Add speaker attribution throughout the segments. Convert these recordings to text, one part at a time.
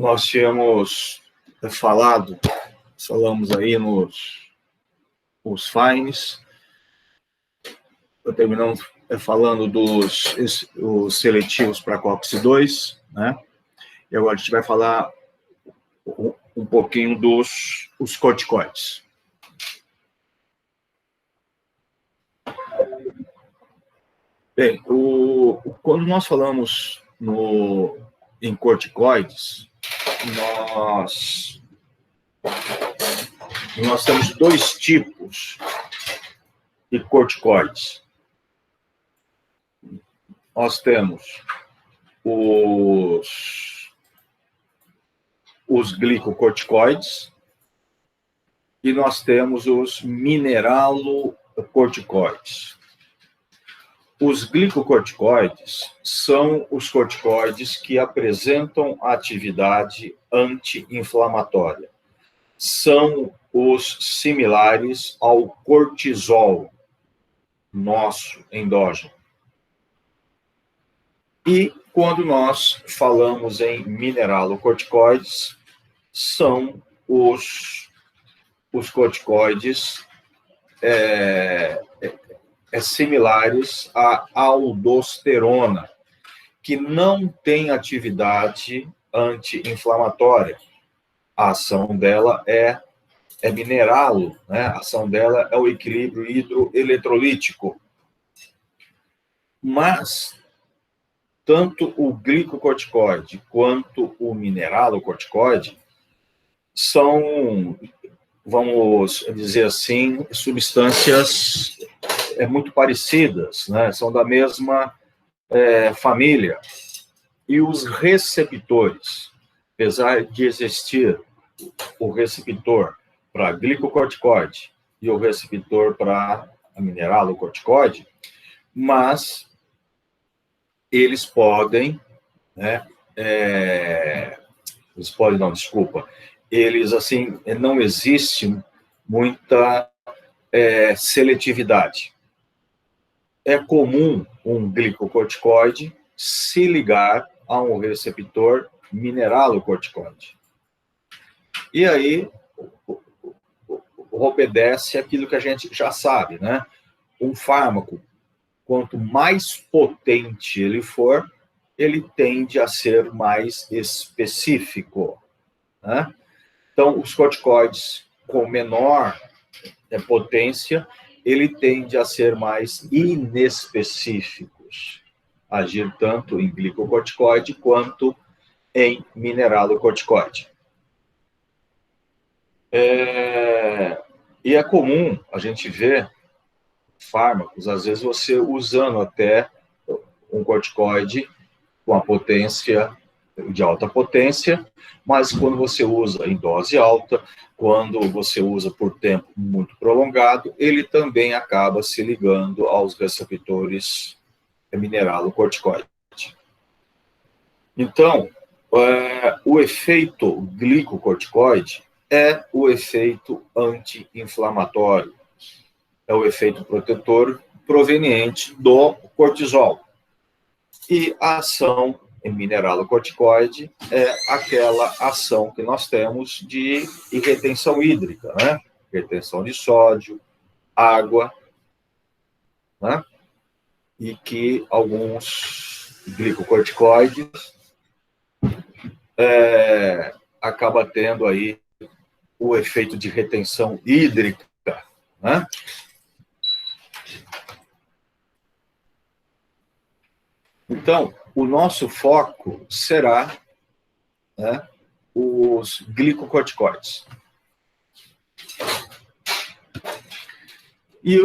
Speaker 1: nós tínhamos falamos aí os fines, terminamos falando os seletivos para COX-2, né? E agora a gente vai falar um pouquinho dos corticoides. Bem, quando nós falamos em corticoides, nós temos dois tipos de corticoides. Nós temos os glicocorticoides e nós temos os mineralocorticoides. Os glicocorticoides são os corticoides que apresentam atividade anti-inflamatória. São os similares ao cortisol nosso endógeno. E quando nós falamos em mineralocorticoides, são os corticoides similares à aldosterona, que não tem atividade anti-inflamatória. A ação dela é mineralo, né? A ação dela é o equilíbrio hidroeletrolítico. Mas tanto o glicocorticoide quanto o mineralocorticoide são, vamos dizer assim, substâncias muito parecidas, né? São da mesma família. E os receptores, apesar de existir o receptor para glicocorticoide e o receptor para mineralocorticoide, mas eles podem, né, eles, assim, não existe muita seletividade. É comum um glicocorticoide se ligar a um receptor mineralocorticoide. E aí, obedece aquilo que a gente já sabe, né? Um fármaco, quanto mais potente ele for, ele tende a ser mais específico, né? Então, os corticoides com menor potência, ele tende a ser mais inespecíficos, agir tanto em glicocorticoide quanto em mineralocorticoide. E é comum a gente ver fármacos, às vezes você usando até um corticoide com a potência de alta potência, mas quando você usa em dose alta, quando você usa por tempo muito prolongado, ele também acaba se ligando aos receptores mineralocorticoide. Então, o efeito glicocorticoide é o efeito anti-inflamatório, é o efeito protetor proveniente do cortisol. E a ação em mineralocorticoide é aquela ação que nós temos de retenção hídrica, né? Retenção de sódio, água, né? E que alguns glicocorticoides acaba tendo aí o efeito de retenção hídrica, né? Então, o nosso foco será, né, os glicocorticoides. E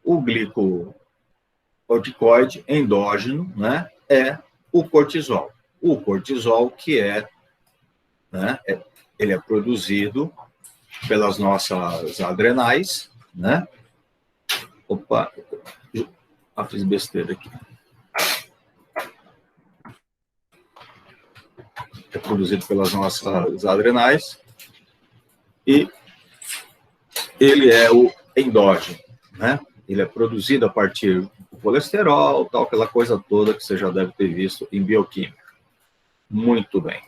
Speaker 1: o glicocorticoide endógeno, né, é o cortisol. O cortisol que né, ele é produzido pelas nossas adrenais, né? Opa, fiz besteira aqui. É produzido pelas nossas adrenais e ele é o endógeno, né? Ele é produzido a partir do colesterol, tal, aquela coisa toda que você já deve ter visto em bioquímica. Muito bem.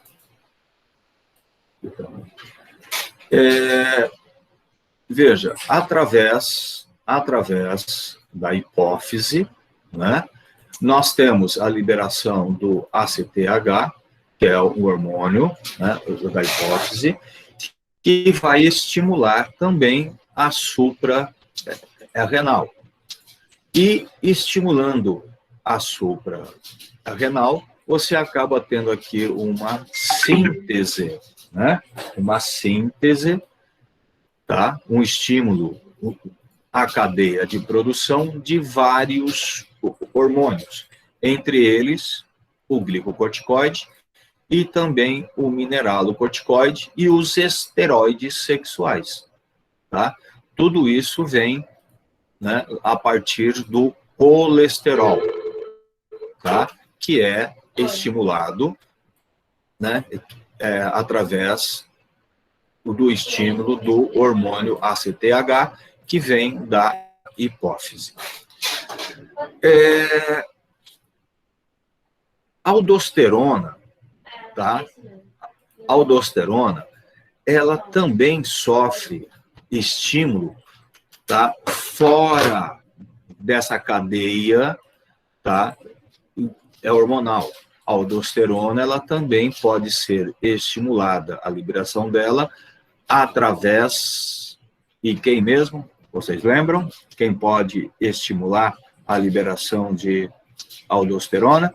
Speaker 1: Veja, através da hipófise, né, nós temos a liberação do ACTH, que é o hormônio, né, da hipófise, que vai estimular também a suprarrenal. E estimulando a suprarrenal, você acaba tendo aqui uma síntese, né? Uma síntese, tá? Um estímulo à cadeia de produção de vários hormônios, entre eles o glicocorticoide e também o mineralocorticoide e os esteroides sexuais, tá? Tudo isso vem, né, a partir do colesterol, tá? Que é estimulado, né, através do estímulo do hormônio ACTH, que vem da hipófise. Aldosterona, tá? Aldosterona, ela também sofre estímulo, tá? Fora dessa cadeia, tá? É hormonal. A aldosterona, ela também pode ser estimulada, a liberação dela, através... E quem mesmo? Vocês lembram? Quem pode estimular a liberação de aldosterona?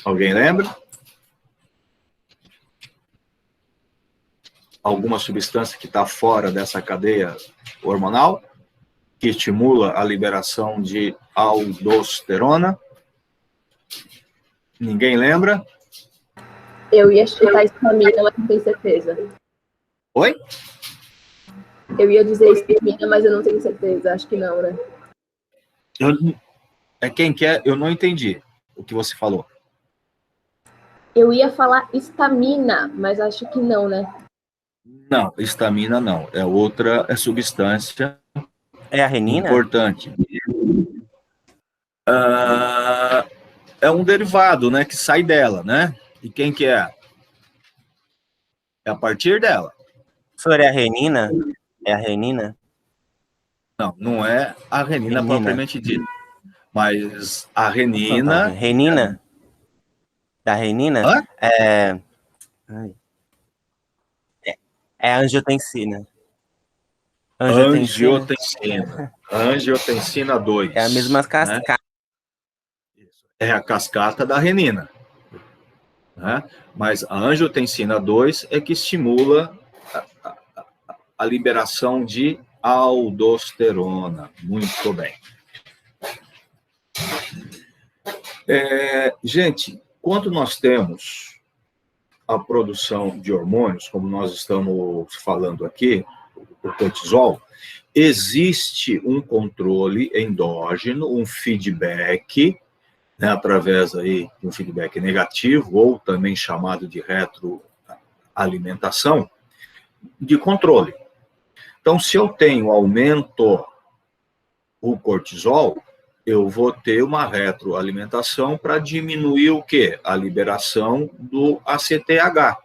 Speaker 1: Alguém lembra? Alguma substância que está fora dessa cadeia hormonal, que estimula a liberação de aldosterona? Ninguém lembra?
Speaker 2: Eu ia chutar histamina, mas não tenho certeza.
Speaker 1: Oi?
Speaker 2: Eu ia dizer histamina, mas eu não tenho certeza. Acho que não, né?
Speaker 1: Quem quer? Eu não entendi o que você falou.
Speaker 2: Eu ia falar histamina, mas acho que não, né?
Speaker 1: Não, histamina não. É outra substância.
Speaker 3: É a renina?
Speaker 1: Importante. É um derivado, né, que sai dela, né? E quem que é? É a partir dela.
Speaker 3: Professor, é a renina? É a renina?
Speaker 1: Não, não é a renina propriamente dita. Mas a renina...
Speaker 3: Renina? Da renina?
Speaker 1: Hã?
Speaker 3: É a angiotensina.
Speaker 1: Angiotensina 2.
Speaker 3: É a mesma cascata.
Speaker 1: Né? É a cascata da renina. Né? Mas a angiotensina 2 é que estimula a liberação de aldosterona. Muito bem. Gente, quando nós temos a produção de hormônios, como nós estamos falando aqui, o cortisol, existe um controle endógeno, um feedback, né, através aí de um feedback negativo, ou também chamado de retroalimentação, de controle. Então, se eu tenho aumento o cortisol, eu vou ter uma retroalimentação para diminuir o quê? A liberação do ACTH.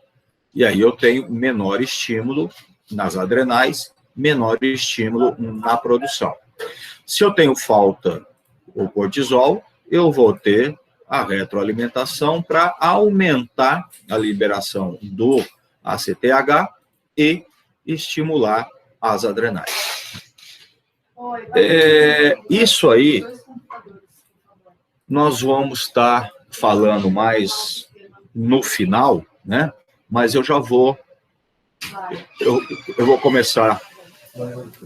Speaker 1: E aí eu tenho menor estímulo nas adrenais, menor estímulo na produção. Se eu tenho falta do cortisol, eu vou ter a retroalimentação para aumentar a liberação do ACTH e estimular as adrenais. Isso aí, nós vamos estar falando mais no final, né? Mas eu já vou... Eu vou começar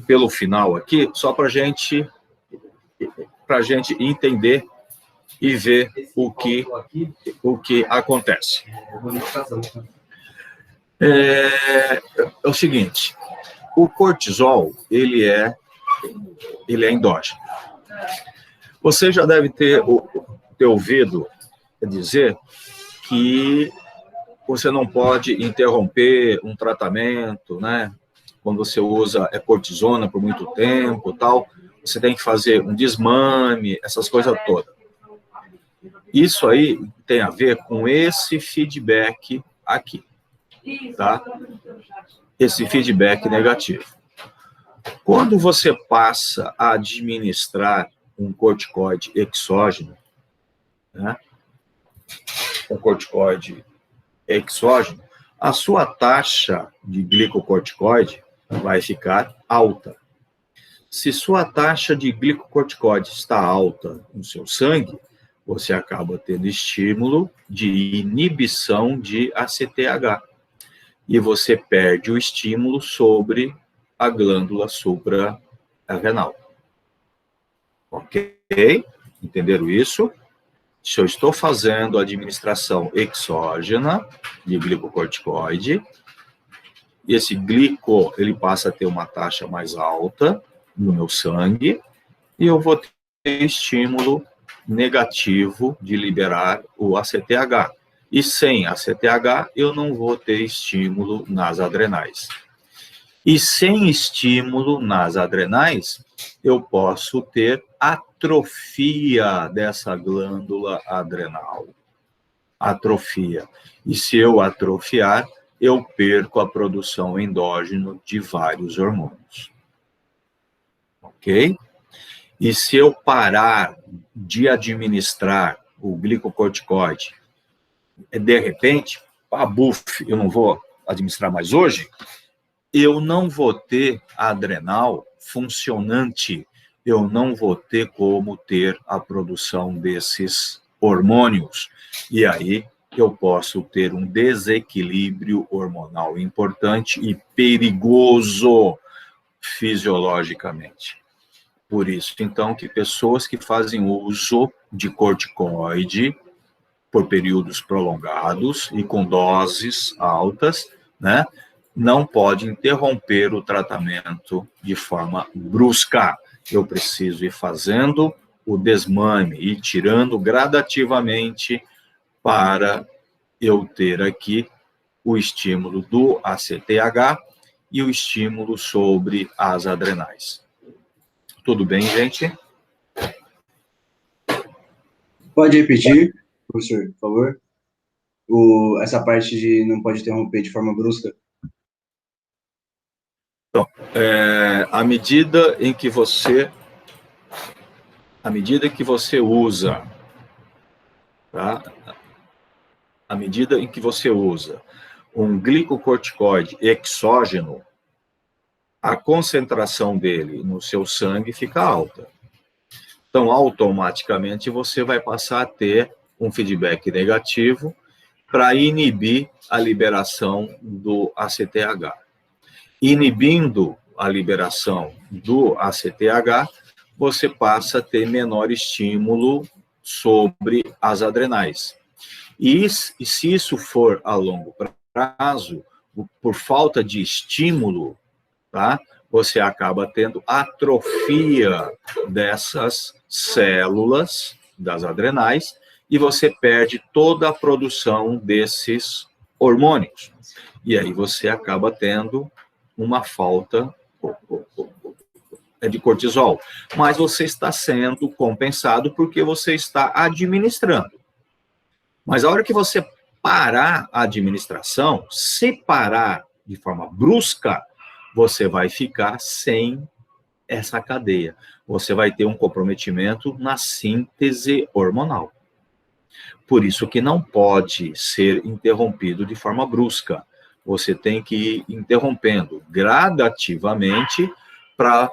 Speaker 1: pelo final aqui, só para a gente entender e ver o que acontece. É o seguinte, o cortisol, ele é endógeno. Você já deve ter ouvido dizer que você não pode interromper um tratamento, né? Quando você usa cortisona por muito tempo, tal, você tem que fazer um desmame, essas coisas todas. Isso aí tem a ver com esse feedback aqui, tá? Esse feedback negativo. Quando você passa a administrar um corticoide exógeno, né? Um corticoide exógeno, a sua taxa de glicocorticoide vai ficar alta. Se sua taxa de glicocorticoide está alta no seu sangue, você acaba tendo estímulo de inibição de ACTH. E você perde o estímulo sobre a glândula suprarrenal. Ok? Entenderam isso? Se eu estou fazendo a administração exógena de glicocorticoide, esse glico, ele passa a ter uma taxa mais alta no meu sangue, e eu vou ter estímulo negativo de liberar o ACTH. E sem ACTH, eu não vou ter estímulo nas adrenais. E sem estímulo nas adrenais, eu posso ter atrofia dessa glândula adrenal. Atrofia. E se eu atrofiar, eu perco a produção endógena de vários hormônios. Ok? E se eu parar de administrar o glicocorticoide, de repente, eu não vou administrar mais hoje, eu não vou ter a adrenal funcionante, eu não vou ter como ter a produção desses hormônios. E aí eu posso ter um desequilíbrio hormonal importante e perigoso fisiologicamente. Por isso, então, que pessoas que fazem uso de corticoide por períodos prolongados e com doses altas, né, não pode interromper o tratamento de forma brusca. Eu preciso ir fazendo o desmame e tirando gradativamente para eu ter aqui o estímulo do ACTH e o estímulo sobre as adrenais. Tudo bem, gente?
Speaker 4: Pode repetir, professor, por favor? Essa parte de não pode interromper de forma brusca.
Speaker 1: Então, à medida em que você usa, tá? À medida em que você usa um glicocorticoide exógeno, a concentração dele no seu sangue fica alta. Então, automaticamente, você vai passar a ter um feedback negativo para inibir a liberação do ACTH. Inibindo a liberação do ACTH, você passa a ter menor estímulo sobre as adrenais. E se isso for a longo prazo, por falta de estímulo, tá? Você acaba tendo atrofia dessas células das adrenais e você perde toda a produção desses hormônios. E aí você acaba tendo uma falta de cortisol. Mas você está sendo compensado porque você está administrando. Mas a hora que você parar a administração, se parar de forma brusca, você vai ficar sem essa cadeia. Você vai ter um comprometimento na síntese hormonal. Por isso que não pode ser interrompido de forma brusca. Você tem que ir interrompendo gradativamente para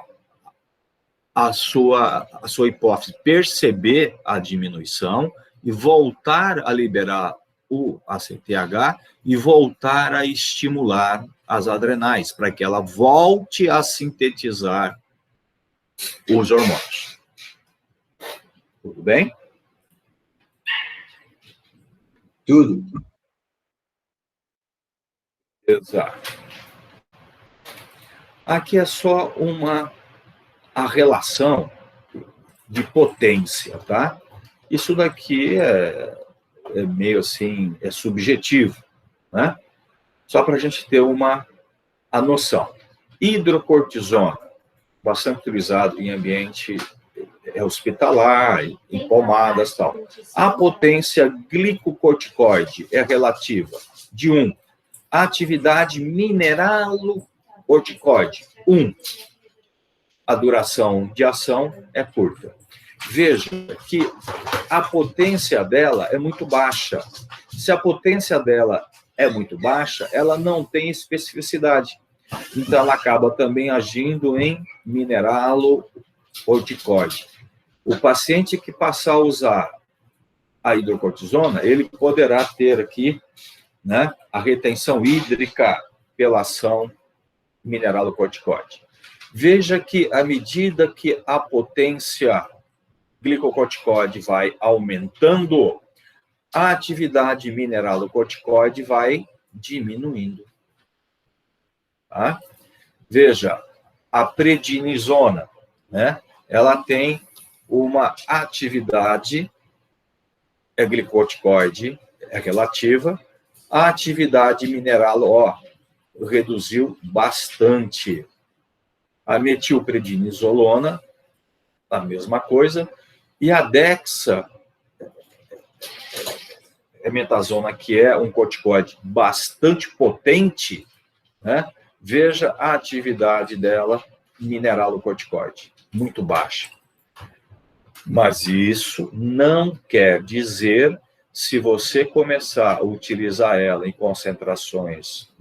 Speaker 1: a sua hipófise perceber a diminuição e voltar a liberar o ACTH e voltar a estimular as adrenais, para que ela volte a sintetizar os hormônios. Tudo bem?
Speaker 4: Tudo.
Speaker 1: Exato. Aqui é só a relação de potência, tá? Isso daqui é meio assim, é subjetivo, né? Só para a gente ter a noção. Hidrocortisona, bastante utilizado em ambiente hospitalar, em pomadas e tal. A potência glicocorticoide é relativa de 1. A atividade mineralocorticoide, 1. A duração de ação é curta. Veja que a potência dela é muito baixa. Se a potência dela é muito baixa, ela não tem especificidade. Então, ela acaba também agindo em mineralocorticoide. O paciente que passar a usar a hidrocortisona, ele poderá ter aqui, né, a retenção hídrica pela ação mineralocorticoide. Veja que, à medida que a potência glicocorticoide vai aumentando, a atividade mineralocorticoide vai diminuindo. Tá? Veja, a prednisona, né? Ela tem uma atividade glicocorticoide relativa, a atividade mineral, reduziu bastante. A metilprednisolona, a mesma coisa, e a dexametazona, que é um corticoide bastante potente, né? Veja a atividade dela, mineralocorticoide, muito baixa. Mas isso não quer dizer, se você começar a utilizar ela em concentrações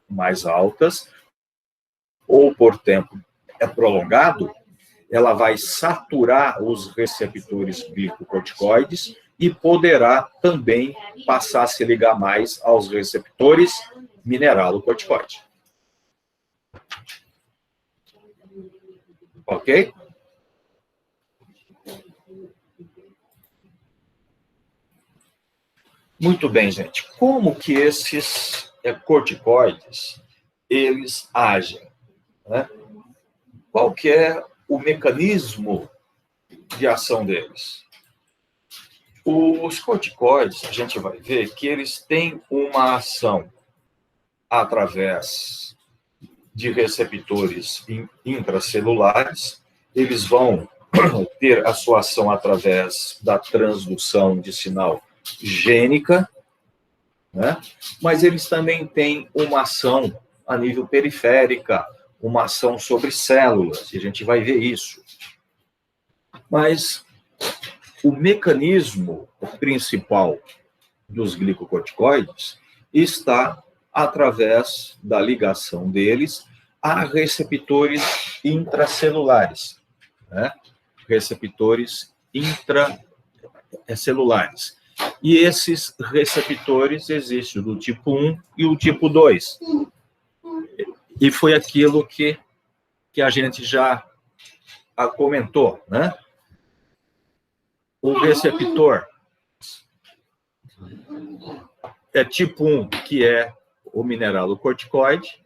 Speaker 1: mais altas, ou por tempo prolongado, ela vai saturar os receptores glicocorticoides e poderá também passar a se ligar mais aos receptores mineralocorticoide. Ok? Muito bem, gente. Como que esses corticoides, eles agem? Né? Qual que é o mecanismo de ação deles? Os corticoides, a gente vai ver que eles têm uma ação através de receptores intracelulares, eles vão ter a sua ação através da transdução de sinal gênica, né? Mas eles também têm uma ação a nível periférica, uma ação sobre células, e a gente vai ver isso. Mas o mecanismo principal dos glicocorticoides está através da ligação deles a receptores intracelulares, né? Receptores intracelulares. E esses receptores existem do tipo 1 e o tipo 2. E foi aquilo que a gente já comentou, né? O receptor tipo 1, que é o mineralocorticoide,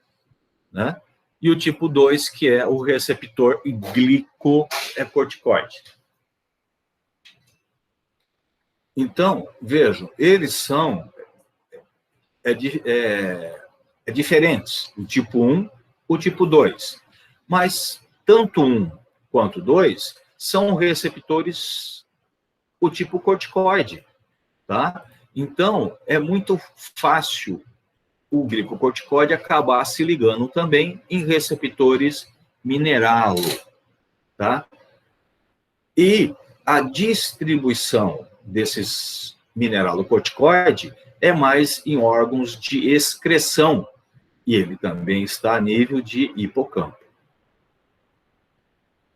Speaker 1: né? E o tipo 2, que é o receptor glicocorticoide. Então, vejam, eles são diferentes, o tipo 1, o tipo 2. Mas tanto 1 quanto 2 são receptores o tipo corticoide, tá? Então, é muito fácil o glicocorticoide acabar se ligando também em receptores mineralo, tá? E a distribuição desses mineralocorticoide é mais em órgãos de excreção, e ele também está a nível de hipocampo.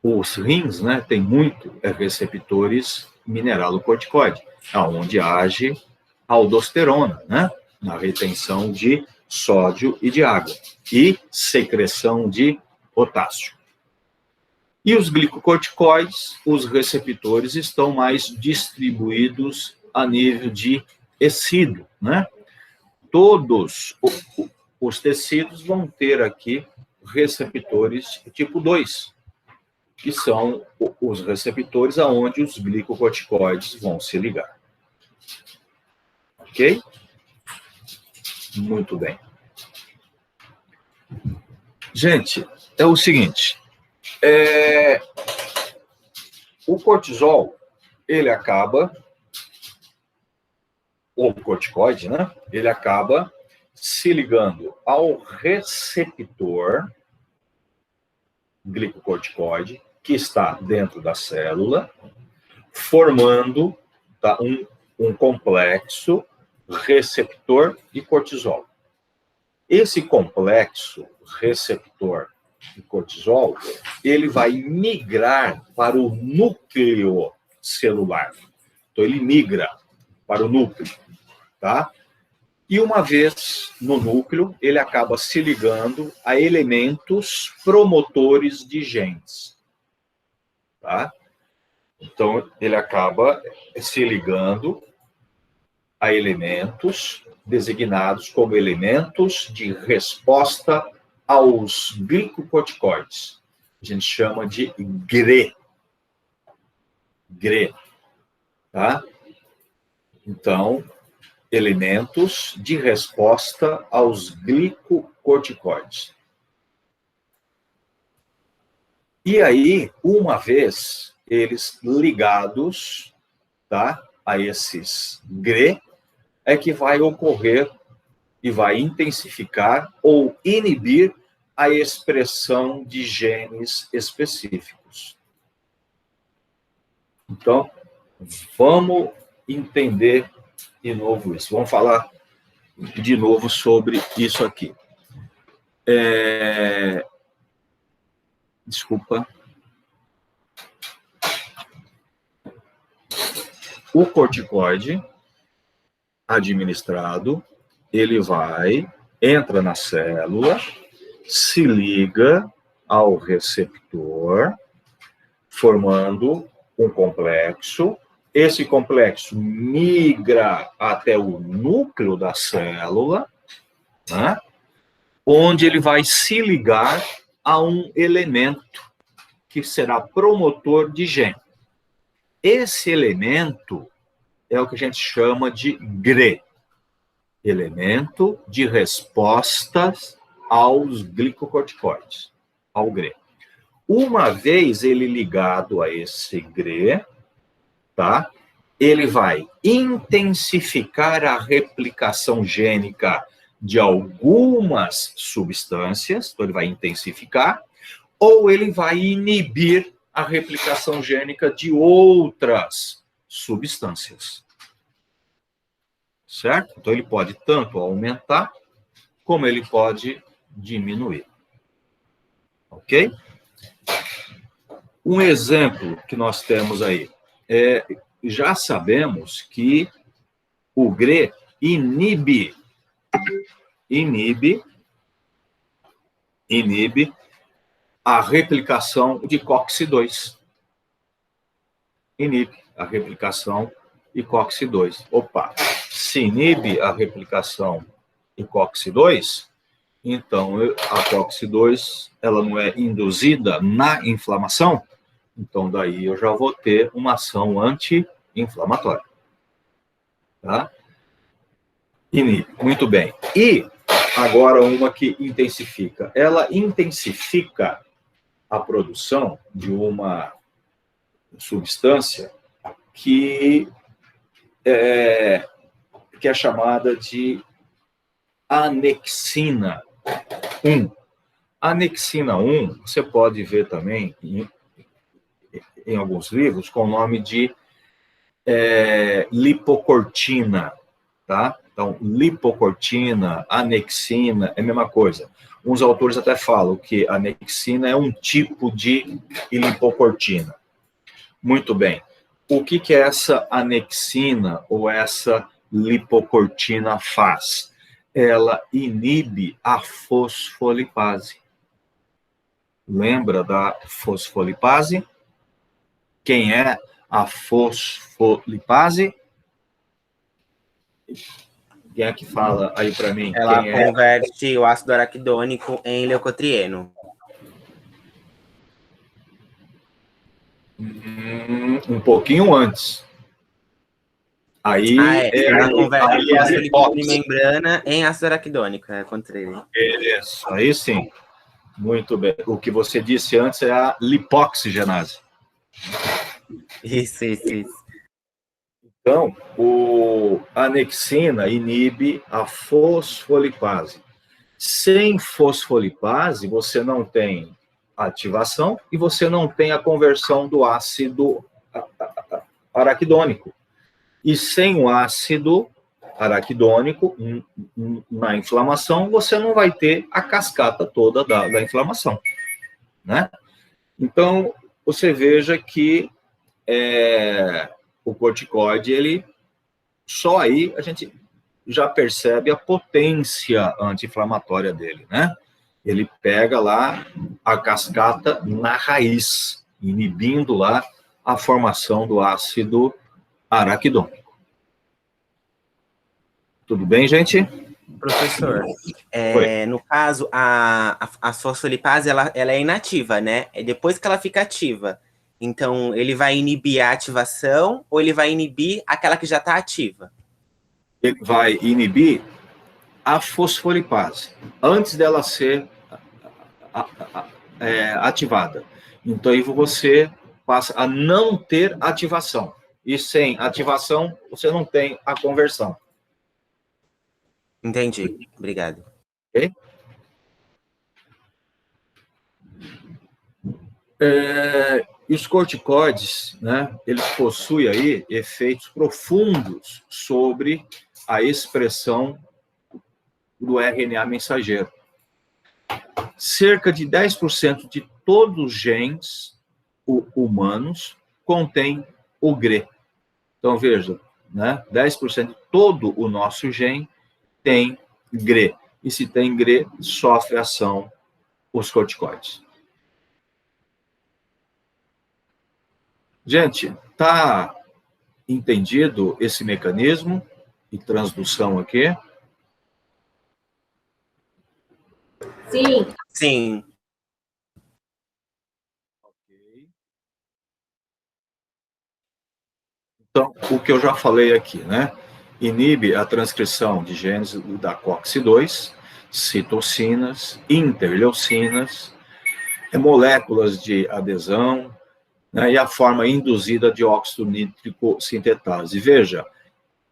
Speaker 1: Os rins, né, tem muito receptores mineralocorticoide, aonde age a aldosterona, né, na retenção de sódio e de água, e secreção de potássio. E os glicocorticoides, os receptores estão mais distribuídos a nível de tecido, né? Todos os tecidos vão ter aqui receptores tipo 2, que são os receptores aonde os glicocorticoides vão se ligar. Ok? Muito bem. Gente, é o seguinte, O cortisol, ele acaba, ou o corticoide, né? Ele acaba se ligando ao receptor glicocorticoide que está dentro da célula, formando, tá, um complexo receptor e cortisol. Esse complexo receptor e cortisol, ele vai migrar para o núcleo celular. Então, ele migra para o núcleo, tá? E uma vez no núcleo, ele acaba se ligando a elementos promotores de genes, tá? Então, ele acaba se ligando a elementos designados como elementos de resposta aos glicocorticoides. A gente chama de GRE. GRE, tá? Então, elementos de resposta aos glicocorticoides. E aí, uma vez eles ligados, tá, a esses GRE, é que vai ocorrer e vai intensificar ou inibir a expressão de genes específicos. Então, vamos entender de novo isso. Vamos falar de novo sobre isso aqui. Desculpa. O corticoide administrado, ele entra na célula, se liga ao receptor, formando um complexo. Esse complexo migra até o núcleo da célula, né, onde ele vai se ligar a um elemento que será promotor de gene. Esse elemento é o que a gente chama de GRE, elemento de respostas aos glicocorticoides, ao GRE. Uma vez ele ligado a esse GRE, tá, ele vai intensificar a replicação gênica de algumas substâncias, então ele vai intensificar, ou ele vai inibir a replicação gênica de outras substâncias. Certo? Então, ele pode tanto aumentar, como ele pode diminuir. Ok? Um exemplo que nós temos aí. Já sabemos que o GRE inibe a replicação de COX-2. Inibe a replicação de COX-2. Opa, se inibe a replicação de COX-2, então a COX-2 ela não é induzida na inflamação, então daí eu já vou ter uma ação anti-inflamatória. Tá? Inibe, muito bem. E agora uma que intensifica. Ela intensifica a produção de uma substância que é chamada de anexina 1. Anexina 1, você pode ver também em alguns livros com o nome de lipocortina, tá? Então, lipocortina, anexina, é a mesma coisa. Uns autores até falam que a anexina é um tipo de lipocortina. Muito bem. O que essa anexina ou essa lipocortina faz? Ela inibe a fosfolipase. Lembra da fosfolipase? Quem é a fosfolipase? Quem é que fala aí para mim?
Speaker 3: Ela
Speaker 1: Quem
Speaker 3: converte o ácido araquidônico em leucotrieno.
Speaker 1: Um pouquinho antes. Aí
Speaker 3: ela converte o ácido lípido de membrana em ácido araquidônico, é contrário.
Speaker 1: Isso, aí sim. Muito bem. O que você disse antes é a lipoxigenase.
Speaker 3: Isso.
Speaker 1: Então, a anexina inibe a fosfolipase. Sem fosfolipase, você não tem ativação e você não tem a conversão do ácido araquidônico. E sem o ácido araquidônico, na inflamação, você não vai ter a cascata toda da inflamação, né? Então, você veja que o corticoide, ele só aí a gente já percebe a potência anti-inflamatória dele, né? Ele pega lá a cascata na raiz, inibindo lá a formação do ácido araquidônico. Tudo bem, gente?
Speaker 3: Professor, no caso, a fosfolipase, ela é inativa, né? É depois que ela fica ativa. Então, ele vai inibir a ativação ou ele vai inibir aquela que já está ativa?
Speaker 1: Ele vai inibir a fosfolipase, antes dela ser ativada. Então, aí você passa a não ter ativação. E sem ativação, você não tem a conversão.
Speaker 3: Entendi. Obrigado.
Speaker 1: Ok? Os corticoides, né, eles possuem aí efeitos profundos sobre a expressão do RNA mensageiro. Cerca de 10% de todos os genes humanos contém o GRE. Então, veja, né, 10% de todo o nosso gene tem GRE. E se tem GRE, sofre ação os corticoides. Gente, tá entendido esse mecanismo de transdução aqui?
Speaker 2: Sim.
Speaker 3: Sim.
Speaker 1: Então, o que eu já falei aqui, né? Inibe a transcrição de genes da COX-2, citocinas, interleucinas, moléculas de adesão, né, e a forma induzida de óxido nítrico sintetase. Veja,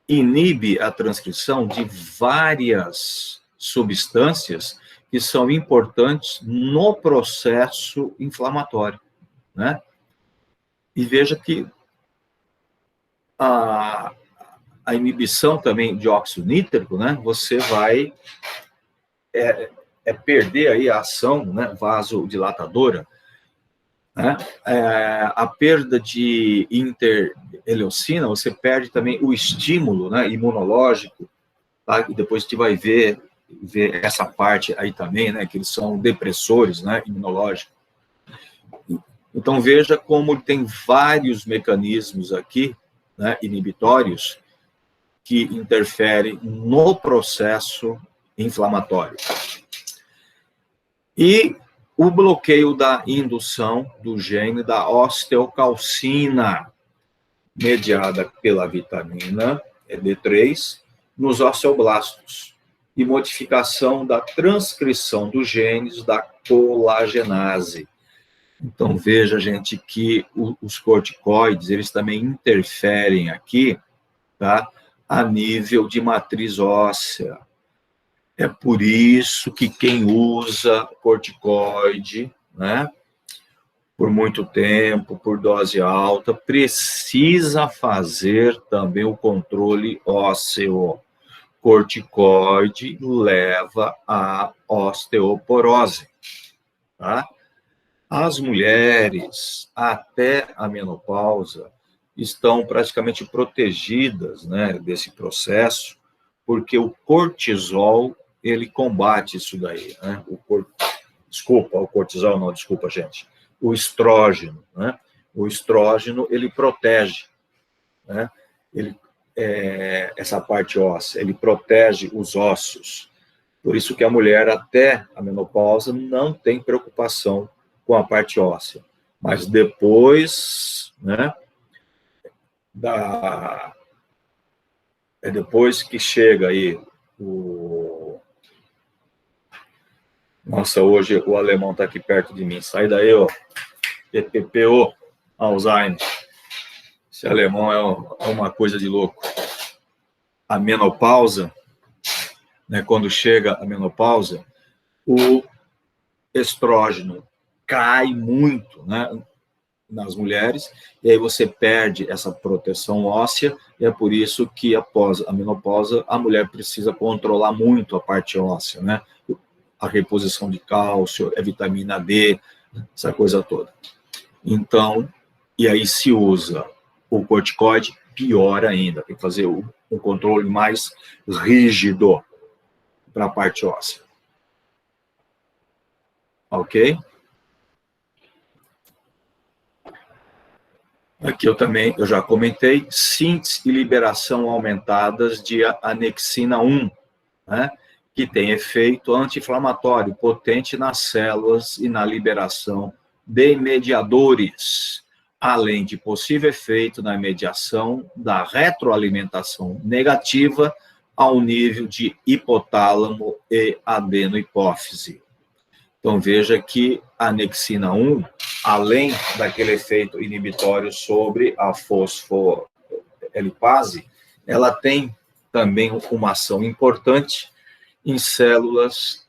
Speaker 1: inibe a transcrição de várias substâncias que são importantes no processo inflamatório, né? E veja que a inibição também de óxido nítrico, né? Você vai perder aí a ação, né, vasodilatadora, né? A perda de interleucina, você perde também o estímulo, né, imunológico, tá? E depois a gente vai ver essa parte aí também, né, que eles são depressores, né, imunológicos. Então, veja como tem vários mecanismos aqui, né, inibitórios, que interferem no processo inflamatório. E o bloqueio da indução do gene da osteocalcina, mediada pela vitamina D3, nos osteoblastos, e modificação da transcrição dos genes da colagenase. Então, veja, gente, que os corticoides, eles também interferem aqui, tá, a nível de matriz óssea. É por isso que quem usa corticoide, né, por muito tempo, por dose alta, precisa fazer também o controle ósseo. Corticoide leva à osteoporose, tá? As mulheres, até a menopausa, estão praticamente protegidas, né, desse processo, porque o cortisol, ele combate isso daí, né? Desculpa, gente. O estrógeno, né? O estrógeno, ele protege, né? Essa parte óssea, ele protege os ossos. Por isso que a mulher, até a menopausa, não tem preocupação com a parte óssea. Mas depois, né, depois que chega aí Nossa, hoje o alemão está aqui perto de mim. Sai daí, ó. PPPO, Alzheimer. Esse alemão é uma coisa de louco. A menopausa, né, quando chega a menopausa, o estrógeno cai muito, né, nas mulheres, e aí você perde essa proteção óssea, e é por isso que após a menopausa, a mulher precisa controlar muito a parte óssea, né? A reposição de cálcio, a vitamina D, essa coisa toda. Então, e aí se usa o corticoide, pior ainda, tem que fazer um controle mais rígido para a parte óssea. Ok? Aqui eu já comentei, síntese e liberação aumentadas de anexina 1, né, que tem efeito anti-inflamatório potente nas células e na liberação de mediadores, além de possível efeito na mediação da retroalimentação negativa ao nível de hipotálamo e adenohipófise. Então, veja que a anexina 1, além daquele efeito inibitório sobre a fosfolipase, ela tem também uma ação importante em células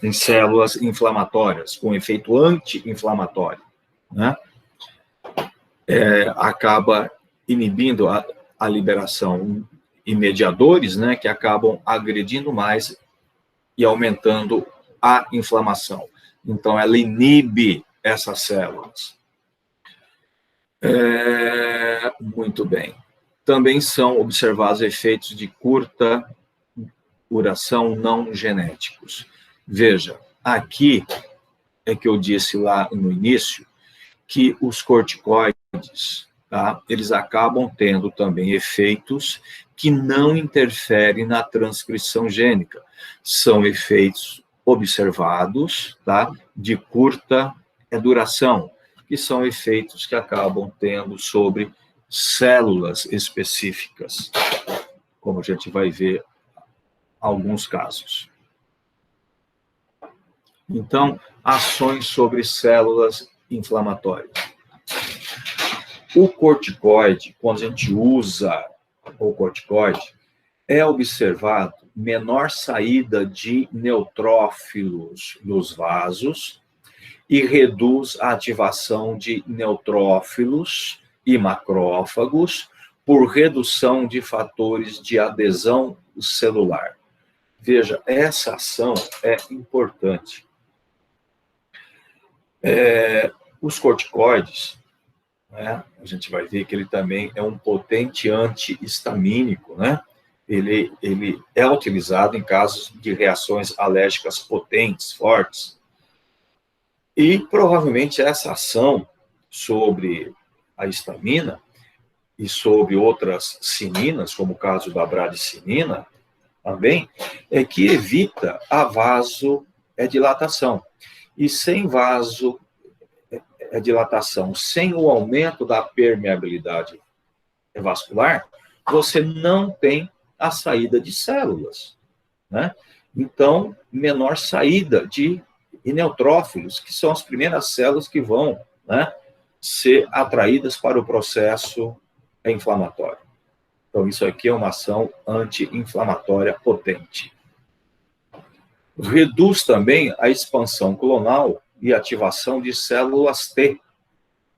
Speaker 1: em células inflamatórias, com efeito anti-inflamatório, né? Acaba inibindo a liberação de mediadores, né, que acabam agredindo mais e aumentando a inflamação. Então, ela inibe essas células. Muito bem. Também são observados efeitos de curta duração não genéticos. Veja, aqui é que eu disse lá no início que os corticoides, tá, eles acabam tendo também efeitos que não interferem na transcrição gênica. São efeitos observados, tá, de curta duração, que são efeitos que acabam tendo sobre células específicas, como a gente vai ver alguns casos. Então, ações sobre células inflamatórias. O corticoide, quando a gente usa o corticoide, é observado menor saída de neutrófilos nos vasos e reduz a ativação de neutrófilos e macrófagos por redução de fatores de adesão celular. Veja, essa ação é importante. Os corticoides, né, a gente vai ver que ele também é um potente antihistamínico, né? Ele é utilizado em casos de reações alérgicas potentes, fortes. E provavelmente essa ação sobre a histamina e sobre outras cininas, como o caso da bradicinina, também, é que evita a vasodilatação. E sem vasodilatação, sem o aumento da permeabilidade vascular, você não tem a saída de células, né? Então, menor saída de neutrófilos, que são as primeiras células que vão, né, ser atraídas para o processo inflamatório. Então, isso aqui é uma ação anti-inflamatória potente. Reduz também a expansão clonal e ativação de células T.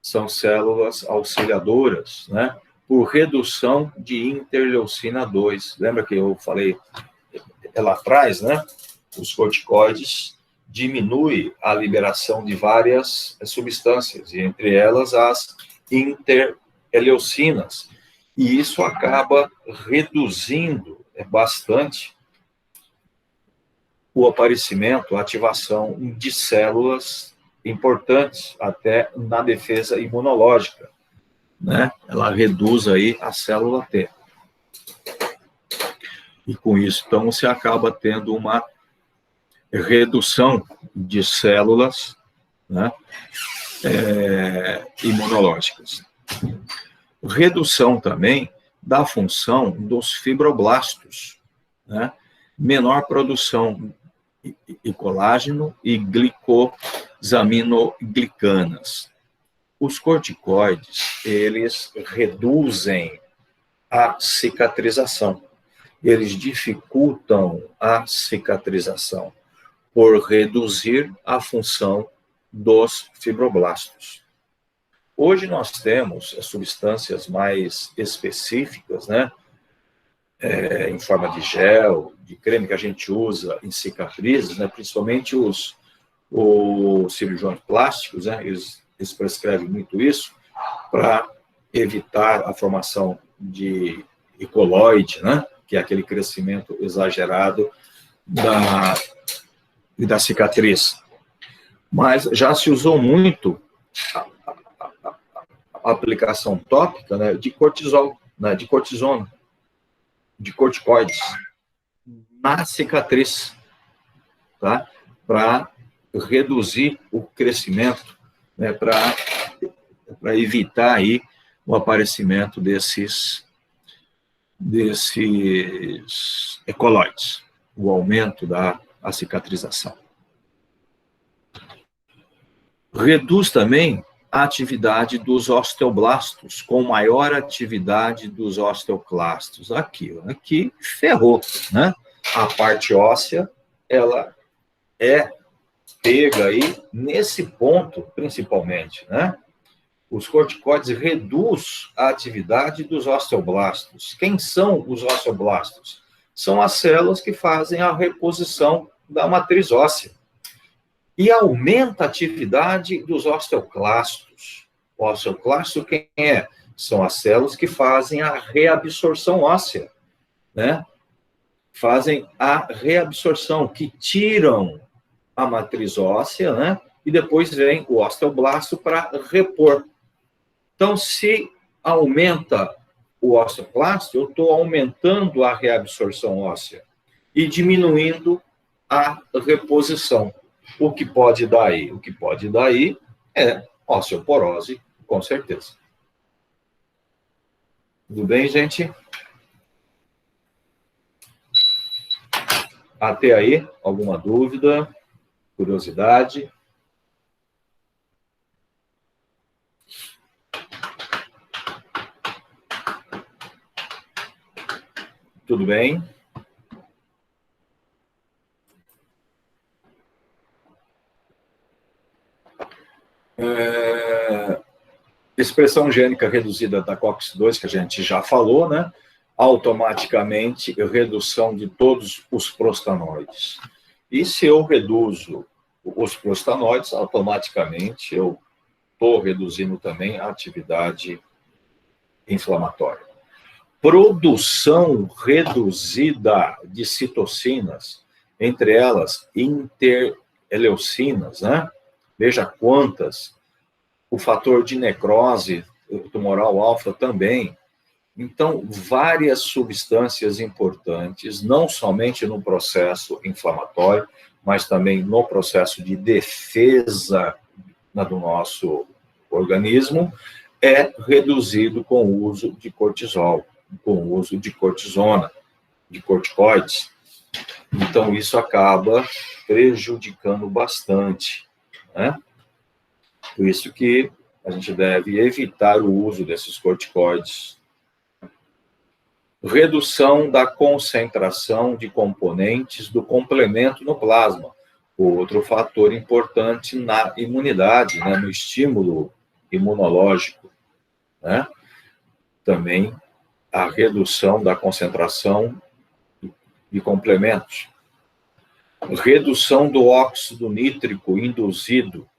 Speaker 1: São células auxiliadoras, né, por redução de interleucina 2. Lembra que eu falei lá atrás, né? Os corticoides diminuem a liberação de várias substâncias, e entre elas as interleucinas. E isso acaba reduzindo bastante o aparecimento, a ativação de células importantes, até na defesa imunológica, né? Ela reduz aí a célula T. E com isso, então, você acaba tendo uma redução de células, né, imunológicas. Redução também da função dos fibroblastos, né? Menor produção de colágeno e glicosaminoglicanas. Os corticoides, eles reduzem a cicatrização. Eles dificultam a cicatrização por reduzir a função dos fibroblastos. Hoje nós temos substâncias mais específicas, né? Em forma de gel, de creme que a gente usa em cicatrizes, né? Principalmente os cirurgiões plásticos, né? Eles prescrevem muito isso para evitar a formação de icoloide, né? Que é aquele crescimento exagerado da cicatriz. Mas já se usou muito a aplicação tópica, né, de cortisol, né, de cortisona, de corticoides na cicatriz, tá? Para reduzir o crescimento, né, para evitar aí o aparecimento desses ecoloides, o aumento da cicatrização. Reduz também a atividade dos osteoblastos, com maior atividade dos osteoclastos. Aqui ferrou, né? A parte óssea, ela é pega aí nesse ponto, principalmente, né? Os corticoides reduzem a atividade dos osteoblastos. Quem são os osteoblastos? São as células que fazem a reposição da matriz óssea. E aumenta a atividade dos osteoclastos. O osteoclasto quem é? São as células que fazem a reabsorção óssea, né? Fazem a reabsorção, que tiram a matriz óssea, né? E depois vem o osteoblasto para repor. Então, se aumenta o osteoclasto, eu estou aumentando a reabsorção óssea e diminuindo a reposição. O que pode dar aí? O que pode dar aí é osteoporose, com certeza. Tudo bem, gente? Até aí, alguma dúvida, curiosidade? Tudo bem? Expressão gênica reduzida da COX-2, que a gente já falou, né? Automaticamente, redução de todos os prostanoides. E se eu reduzo os prostanoides, automaticamente eu estou reduzindo também a atividade inflamatória. Produção reduzida de citocinas, entre elas interleucinas, né? Veja quantas. O fator de necrose tumoral alfa também. Então, várias substâncias importantes, não somente no processo inflamatório, mas também no processo de defesa do nosso organismo, é reduzido com o uso de cortisol, com o uso de cortisona, de corticoides. Então, isso acaba prejudicando bastante, né? Por isso que a gente deve evitar o uso desses corticoides. Redução da concentração de componentes do complemento no plasma. Outro fator importante na imunidade, né, no estímulo imunológico, né? Também a redução da concentração de complementos. Redução do óxido nítrico induzido.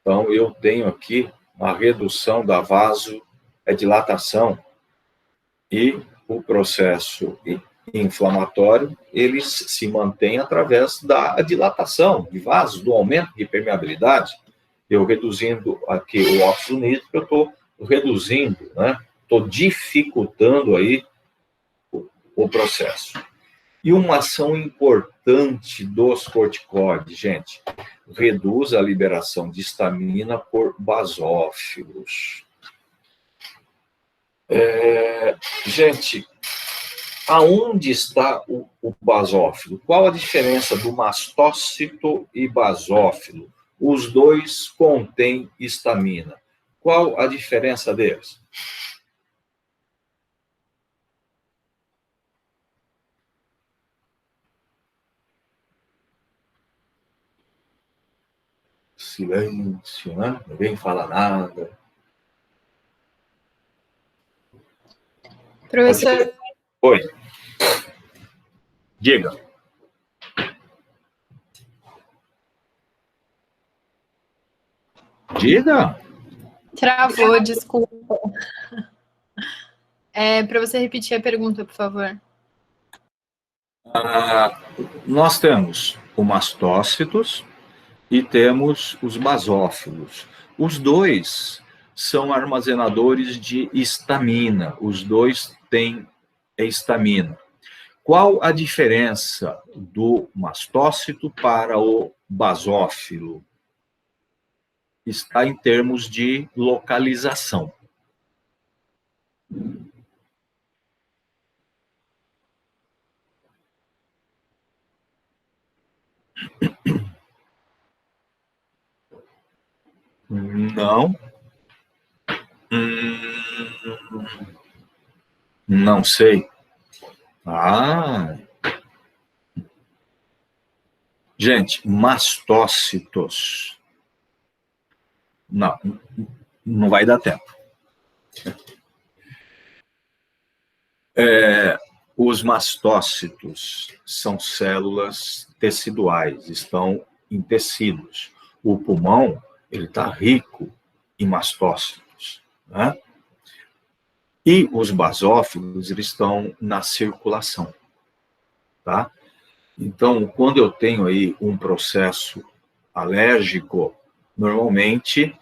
Speaker 1: Então, eu tenho aqui uma redução da vasodilatação e o processo inflamatório, ele se mantém através da dilatação de vasos, do aumento de permeabilidade. Eu reduzindo aqui o óxido nítrico, eu estou reduzindo, né? Estou dificultando aí o processo. E uma ação importante dos corticoides, gente, reduz a liberação de histamina por basófilos. Gente, aonde está o basófilo? Qual a diferença do mastócito e basófilo? Os dois contêm histamina. Qual a diferença deles? Silêncio, né? Ninguém fala nada.
Speaker 5: Professor,
Speaker 1: Oi. Diga. Diga.
Speaker 5: travou, desculpa. Para você repetir a pergunta, por favor.
Speaker 1: Nós temos o mastócitos e temos os basófilos. Os dois são armazenadores de histamina. Os dois têm histamina. Qual a diferença do mastócito para o basófilo? Está em termos de localização. Não. Não sei. Gente, mastócitos. Não vai dar tempo. Os mastócitos são células teciduais, estão em tecidos. O pulmão, ele está rico em mastócitos, né? E os basófilos, eles estão na circulação, tá? Então, quando eu tenho aí um processo alérgico, normalmente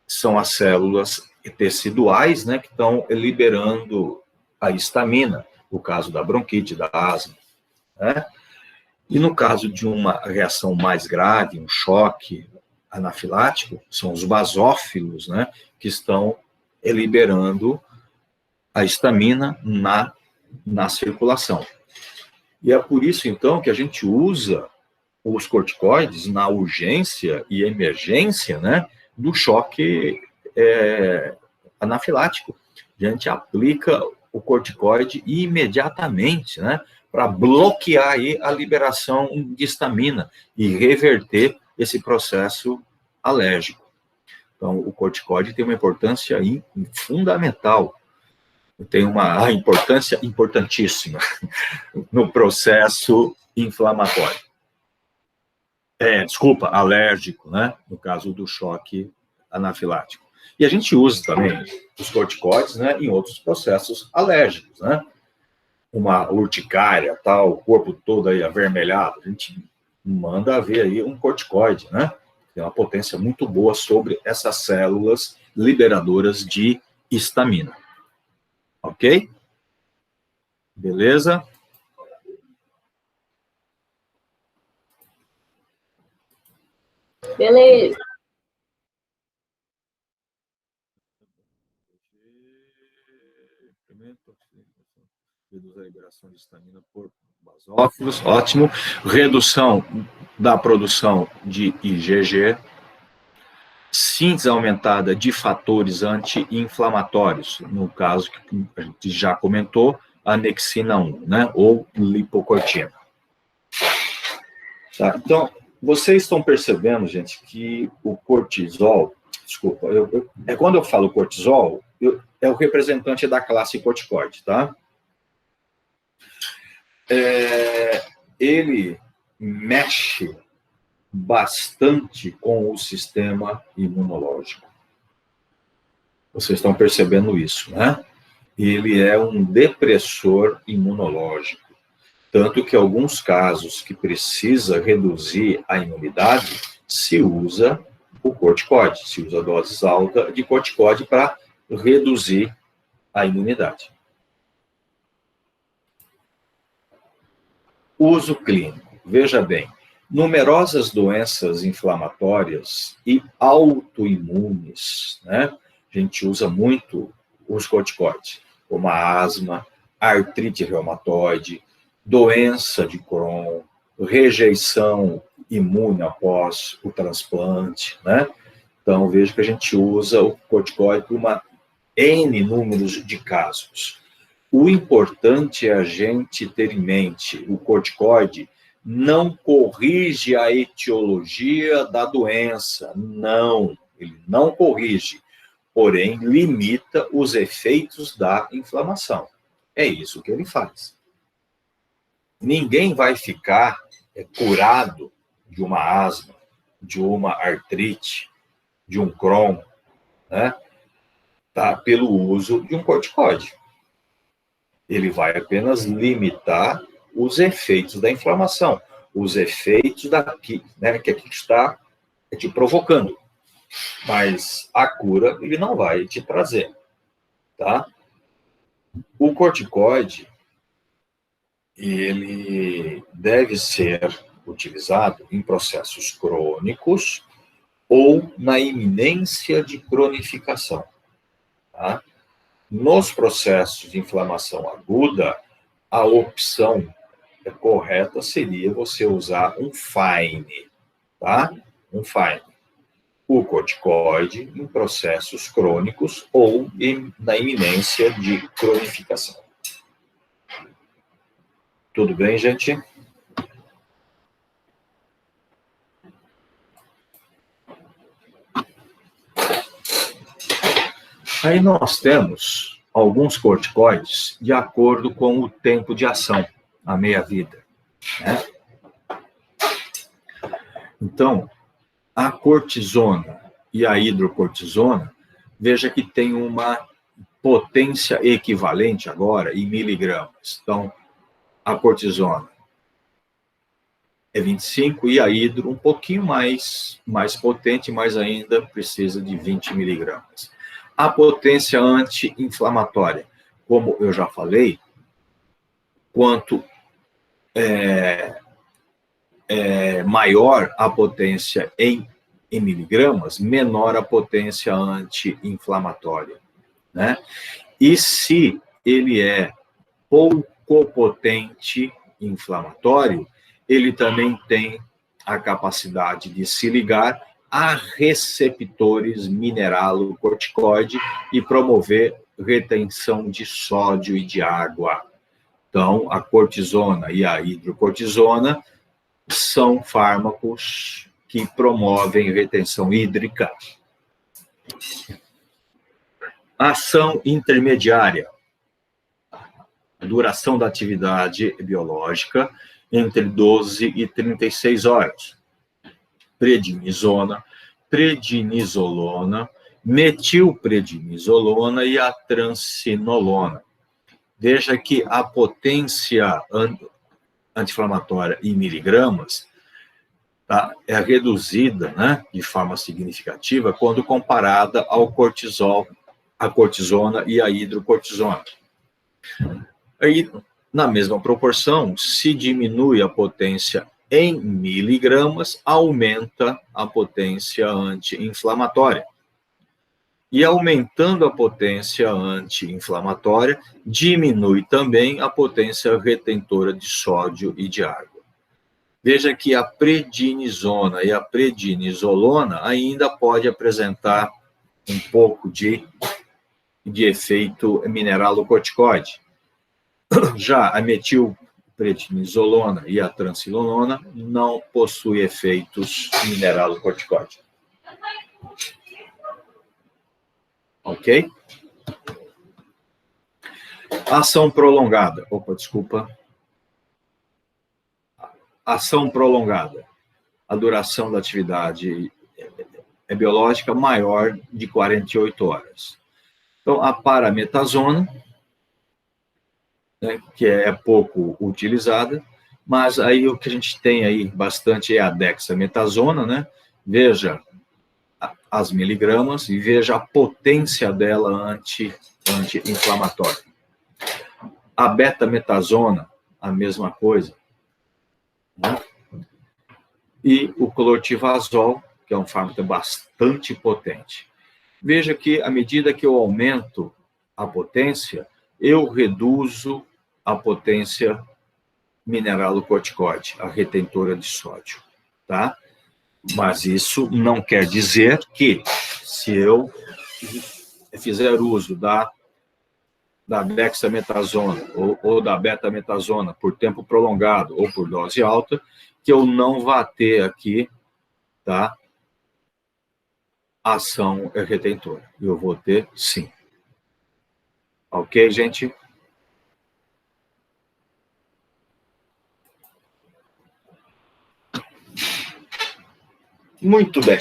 Speaker 1: são as células teciduais, né, que estão liberando a histamina, no caso da bronquite, da asma, né? E no caso de uma reação mais grave, um choque anafilático, são os basófilos, né, que estão liberando a histamina na circulação. E é por isso, então, que a gente usa os corticoides na urgência e emergência, né, do choque anafilático. A gente aplica o corticoide imediatamente, né, para bloquear aí a liberação de histamina e reverter esse processo alérgico. Então, o corticoide tem uma importância fundamental, tem uma importância importantíssima no processo inflamatório. Alérgico, né? No caso do choque anafilático. E a gente usa também os corticoides, né, em outros processos alérgicos, né? Uma urticária, tal, o corpo todo aí avermelhado, a gente manda ver aí um corticoide, né? Tem uma potência muito boa sobre essas células liberadoras de histamina. Ok? Beleza?
Speaker 2: Beleza.
Speaker 1: Reduz a liberação de histamina por basófilos, ótimo. Redução da produção de IgG. Síntese aumentada de fatores anti-inflamatórios, no caso que a gente já comentou, anexina 1, né, ou lipocortina. Tá, então, vocês estão percebendo, gente, que o cortisol, desculpa, quando eu falo cortisol, é o representante da classe corticoide, tá? Ele mexe bastante com o sistema imunológico. Vocês estão percebendo isso, né? Ele é um depressor imunológico. Tanto que em alguns casos que precisa reduzir a imunidade, se usa o corticoide, se usa doses altas de corticoide para reduzir a imunidade. Uso clínico. Veja bem, numerosas doenças inflamatórias e autoimunes, né? A gente usa muito os corticoides, como a asma, a artrite reumatoide, doença de Crohn, rejeição imune após o transplante, né? Então, veja que a gente usa o corticoide para uma N números de casos. O importante é a gente ter em mente, o corticoide não corrige a etiologia da doença, não, ele não corrige, porém limita os efeitos da inflamação. É isso que ele faz. Ninguém vai ficar curado de uma asma, de uma artrite, de um Crohn, né? Tá? Pelo uso de um corticoide. Ele vai apenas limitar os efeitos da inflamação, os efeitos daqui, né, que aqui está te provocando. Mas a cura ele não vai te trazer, tá? O corticoide, ele deve ser utilizado em processos crônicos ou na iminência de cronificação, tá? Nos processos de inflamação aguda, a opção correta seria você usar um FINE, tá? Um FINE. O corticoide em processos crônicos ou na iminência de cronificação. Tudo bem, gente? Aí nós temos alguns corticoides de acordo com o tempo de ação, a meia-vida, né? Então, a cortisona e a hidrocortisona, veja que tem uma potência equivalente agora em miligramas. Então, a cortisona é 25 e a hidro um pouquinho mais potente, mas ainda precisa de 20 miligramas. A potência anti-inflamatória, como eu já falei, quanto maior a potência em miligramas, menor a potência anti-inflamatória, né? E se ele é pouco potente inflamatório, ele também tem a capacidade de se ligar a receptores mineralocorticoide e promover retenção de sódio e de água. Então, a cortisona e a hidrocortisona são fármacos que promovem retenção hídrica. Ação intermediária. Duração da atividade biológica entre 12 e 36 horas. Prednisona, prednisolona, metilprednisolona e a transinolona. Veja que a potência anti-inflamatória em miligramas tá, é reduzida, né, de forma significativa quando comparada ao cortisol, a cortisona e a hidrocortisona. Aí, na mesma proporção, se diminui a potência em miligramas, aumenta a potência anti-inflamatória. E aumentando a potência anti-inflamatória, diminui também a potência retentora de sódio e de água. Veja que a prednisona e a prednisolona ainda pode apresentar um pouco de efeito mineralocorticoide. Já a metilprednisolona e a transinolona não possuem efeitos mineralocorticoide. Ok? Ação prolongada. Ação prolongada. A duração da atividade é biológica maior de 48 horas. Então, a parametasona, né, que é pouco utilizada, mas aí o que a gente tem aí bastante é a dexametasona, né? Veja as miligramas e veja a potência dela anti-inflamatória. A betametasona, a mesma coisa, né? E o clotivazol, que é um fármaco bastante potente. Veja que, à medida que eu aumento a potência, eu reduzo a potência mineralocorticoide, a retentora de sódio, tá? Mas isso não quer dizer que, se eu fizer uso da dexametasona ou da betametasona por tempo prolongado ou por dose alta, que eu não vá ter aqui, tá, ação retentora. Eu vou ter sim. Ok, gente? Muito bem.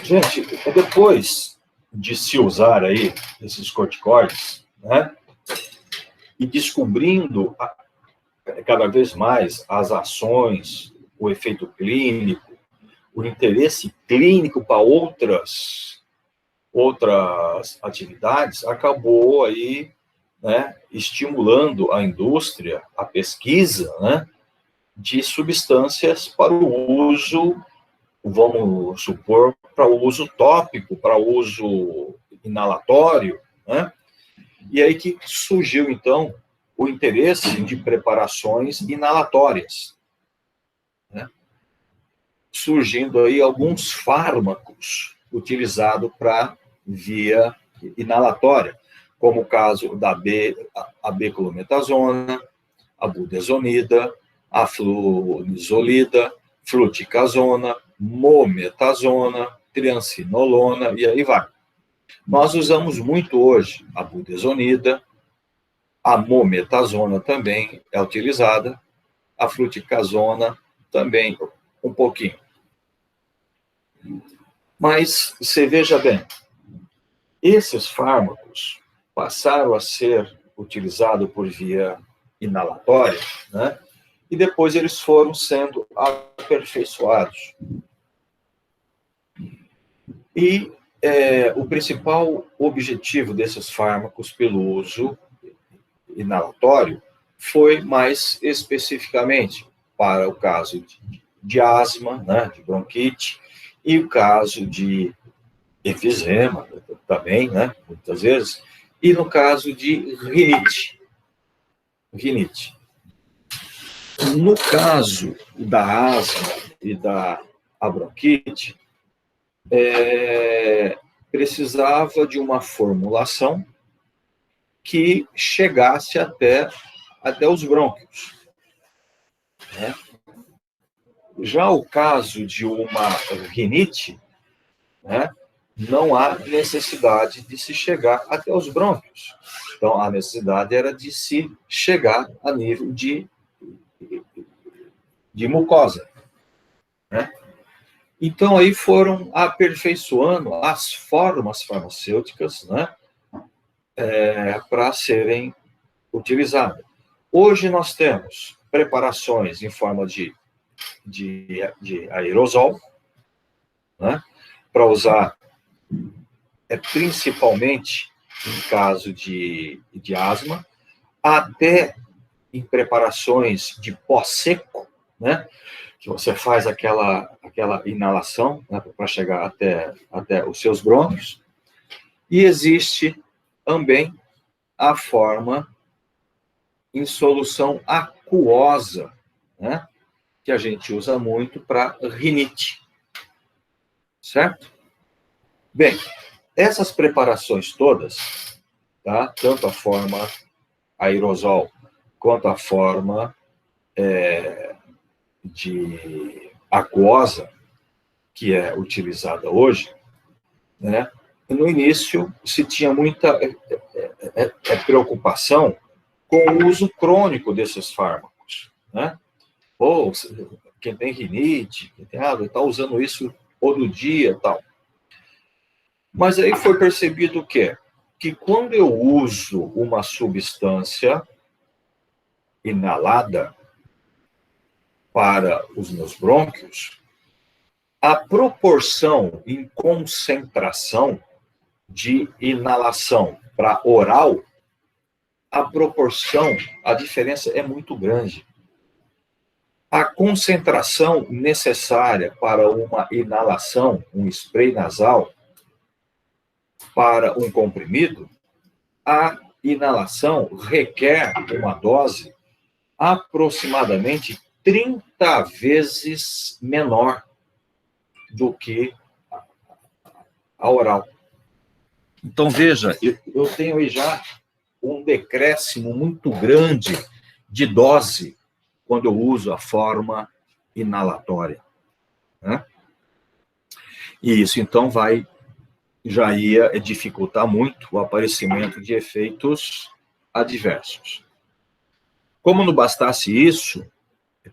Speaker 1: Gente, depois de se usar aí esses corticoides, né, e descobrindo cada vez mais as ações, o efeito clínico, o interesse clínico para outras atividades, acabou aí, né, estimulando a indústria, a pesquisa, né, de substâncias para o uso, vamos supor, para o uso tópico, para o uso inalatório, né? E aí que surgiu, então, o interesse de preparações inalatórias, né? Surgindo aí alguns fármacos utilizados para via inalatória, como o caso da a beclometasona, a budesonida, a flunizolida, fluticasona, mometasona, triancinolona, e aí vai. Nós usamos muito hoje a budesonida, a mometasona também é utilizada, a fluticasona também um pouquinho. Mas você veja bem, esses fármacos passaram a ser utilizados por via inalatória, né? E depois eles foram sendo aperfeiçoados. E o principal objetivo desses fármacos pelo uso inalatório foi mais especificamente para o caso de asma, né, de bronquite, e o caso de efizema também, né, muitas vezes, e no caso de rinite. No caso da asma e da bronquite, precisava de uma formulação que chegasse até os brônquios, né? Já o caso de uma rinite, né, não há necessidade de se chegar até os brônquios. Então, a necessidade era de se chegar a nível de mucosa, né? Então, aí foram aperfeiçoando as formas farmacêuticas, né, para serem utilizadas. Hoje nós temos preparações em forma de aerosol, né, para usar principalmente em caso de asma, até em preparações de pó seco, né, que você faz aquela inalação, né, para chegar até os seus brônquios. E existe também a forma em solução aquosa, né, que a gente usa muito para rinite. Certo? Bem, essas preparações todas, tá, tanto a forma aerosol quanto a forma de aquosa, que é utilizada hoje, né, no início se tinha muita preocupação com o uso crônico desses fármacos, né? Ou quem tem rinite, quem tem está usando isso todo dia, tal. Mas aí foi percebido que quando eu uso uma substância inalada para os meus brônquios, a proporção em concentração de inalação para oral, a diferença é muito grande. A concentração necessária para uma inalação, um spray nasal, para um comprimido, a inalação requer uma dose aproximadamente 30 vezes menor do que a oral. Então, veja, eu tenho aí já um decréscimo muito grande de dose quando eu uso a forma inalatória, né? E isso, então, já ia dificultar muito o aparecimento de efeitos adversos. Como não bastasse isso,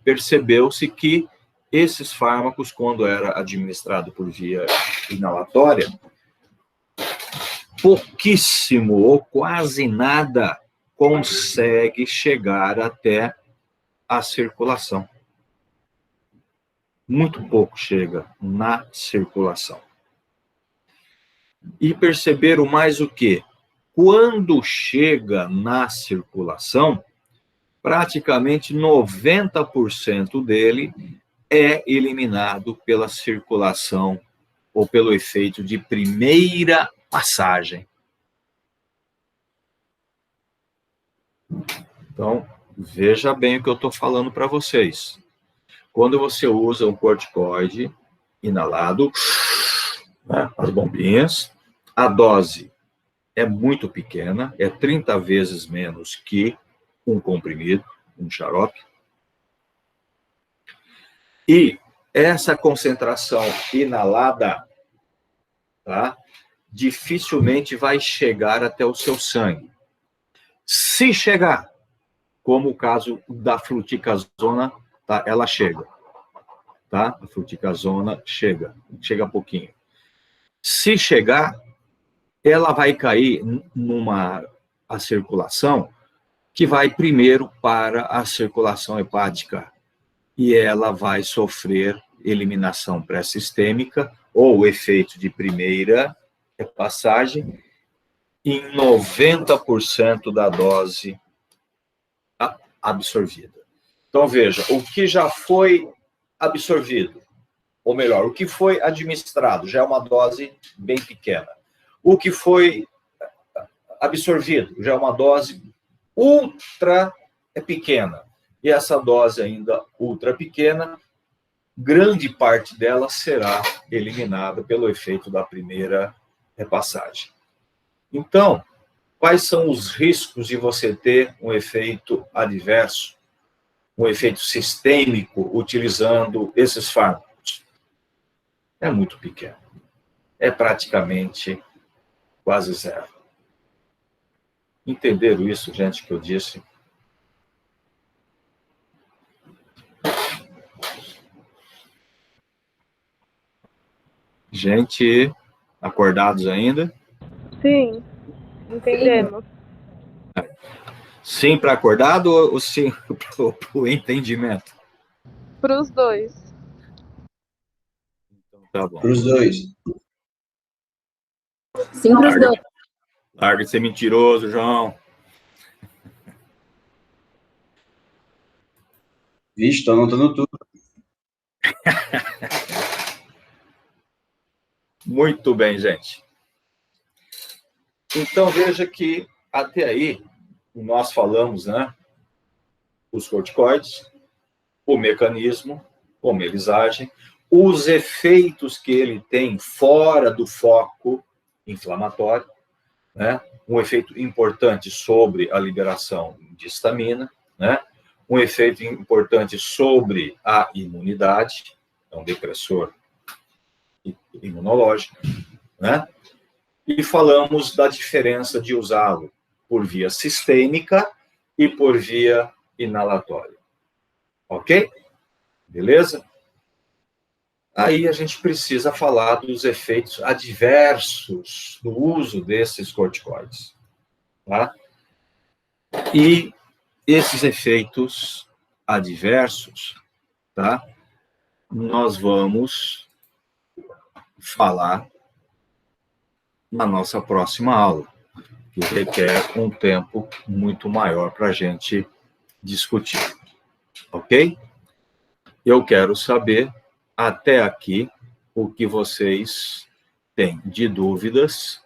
Speaker 1: percebeu-se que esses fármacos, quando era administrado por via inalatória, pouquíssimo ou quase nada consegue chegar até a circulação. Muito pouco chega na circulação. E perceberam mais o quê? Quando chega na circulação, praticamente 90% dele é eliminado pela circulação ou pelo efeito de primeira passagem. Então, veja bem o que eu estou falando para vocês. Quando você usa um corticoide inalado, né, as bombinhas, a dose é muito pequena, é 30 vezes menos que um comprimido, um xarope. E essa concentração inalada, tá, dificilmente vai chegar até o seu sangue. Se chegar, como o caso da fluticasona, tá, ela chega. Tá? A fluticasona chega pouquinho. Se chegar, ela vai cair a circulação que vai primeiro para a circulação hepática e ela vai sofrer eliminação pré-sistêmica ou efeito de primeira passagem em 90% da dose absorvida. Então, veja, o que já foi absorvido, ou melhor, o que foi administrado, já é uma dose bem pequena. O que foi absorvido, já é uma dose ultra pequena. E essa dose ainda ultra pequena, grande parte dela será eliminada pelo efeito da primeira repassagem. Então, quais são os riscos de você ter um efeito adverso, um efeito sistêmico, utilizando esses fármacos? É muito pequeno. É praticamente quase zero. Entenderam isso, gente, que eu disse? Gente, acordados ainda?
Speaker 6: Sim, entendemos.
Speaker 1: Sim para acordado ou sim para o entendimento?
Speaker 6: Para os dois.
Speaker 1: Então, tá bom.
Speaker 4: Para os dois.
Speaker 2: Sim, para os dois.
Speaker 1: Larga de ser mentiroso, João.
Speaker 4: Vixe, estou anotando tudo.
Speaker 1: Muito bem, gente. Então, veja que até aí nós falamos, né, os corticoides, o mecanismo, como eles agem, os efeitos que ele tem fora do foco inflamatório, né, um efeito importante sobre a liberação de histamina, né, um efeito importante sobre a imunidade, é um depressor imunológico, né? E falamos da diferença de usá-lo por via sistêmica e por via inalatória. Ok? Beleza? Aí a gente precisa falar dos efeitos adversos do uso desses corticoides. Tá? E esses efeitos adversos, tá? Nós vamos falar na nossa próxima aula, que requer um tempo muito maior para a gente discutir. Ok? Eu quero saber, até aqui, o que vocês têm de dúvidas